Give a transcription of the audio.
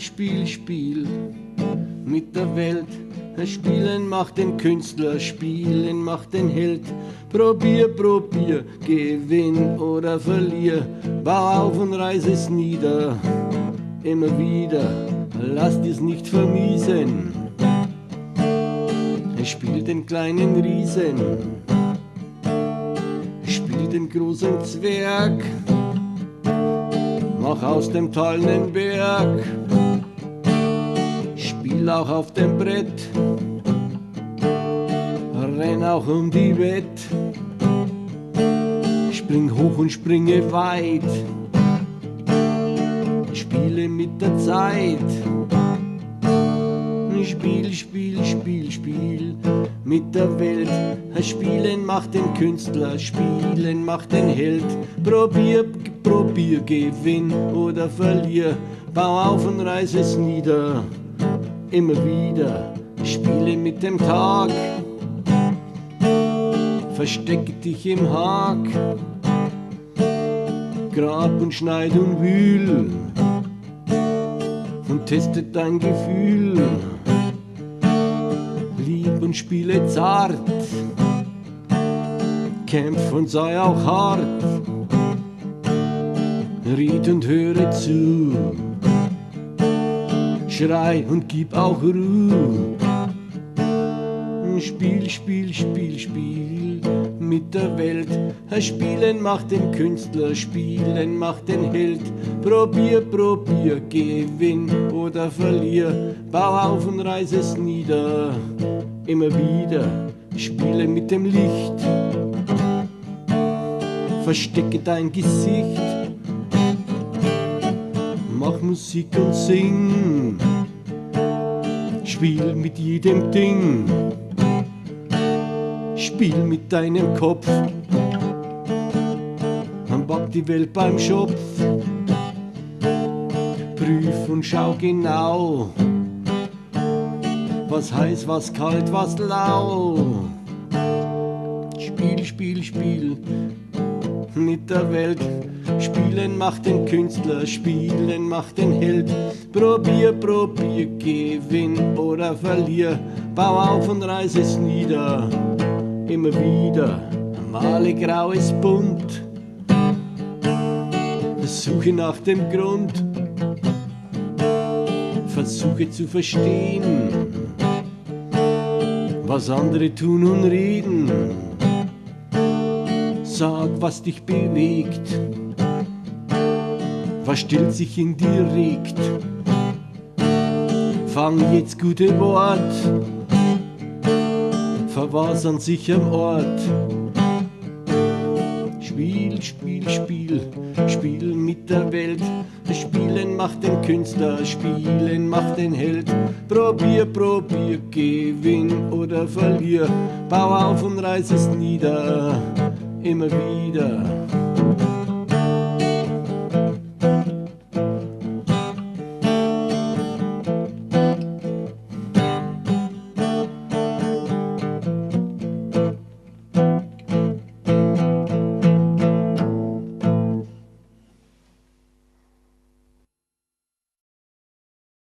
Spiel, Spiel, Spiel mit der Welt. Spielen macht den Künstler, Spielen macht den Held. Probier, probier, gewinn oder verlier. Bau auf und reiß es nieder, immer wieder. Lass dir's nicht vermiesen. Spiel den kleinen Riesen, spiel den großen Zwerg. Mach aus dem Tal nen Berg, spiel auch auf dem Brett, renn auch um die Welt, spring hoch und springe weit, spiele mit der Zeit. Spiel, Spiel, Spiel, Spiel mit der Welt. Spielen macht den Künstler, Spielen macht den Held. Probier, probier, gewinn oder verlier. Bau auf und reiß es nieder, immer wieder. Spiele mit dem Tag, verstecke dich im Hag. Grab und schneid und wühl und teste dein Gefühl. Lieb und spiele zart, kämpf und sei auch hart. Ried und höre zu, schrei und gib auch Ruhe. Spiel, Spiel, Spiel, Spiel mit der Welt. Spielen macht den Künstler, Spielen macht den Held. Probier, probier, gewinn oder verlier. Bau auf und reiß es nieder, immer wieder. Spiele mit dem Licht, verstecke dein Gesicht. Mach Musik und sing, spiel mit jedem Ding. Spiel mit deinem Kopf, man packt die Welt beim Schopf. Prüf und schau genau, was heiß, was kalt, was lau. Spiel, Spiel, Spiel mit der Welt. Spielen macht den Künstler, Spielen macht den Held. Probier, probier, gewinn oder verlier. Bau auf und reiß es nieder, immer wieder. Male graues Bunt, suche nach dem Grund. Versuche zu verstehen, was andere tun und reden. Sag, was dich bewegt, was still sich in dir regt. Fang jetzt gute Wort, verwahr's an sicherem Ort. Spiel, Spiel, Spiel, Spiel mit der Welt. Spielen macht den Künstler, Spielen macht den Held. Probier, probier, gewinn oder verlier. Bau auf und reiß es nieder, immer wieder.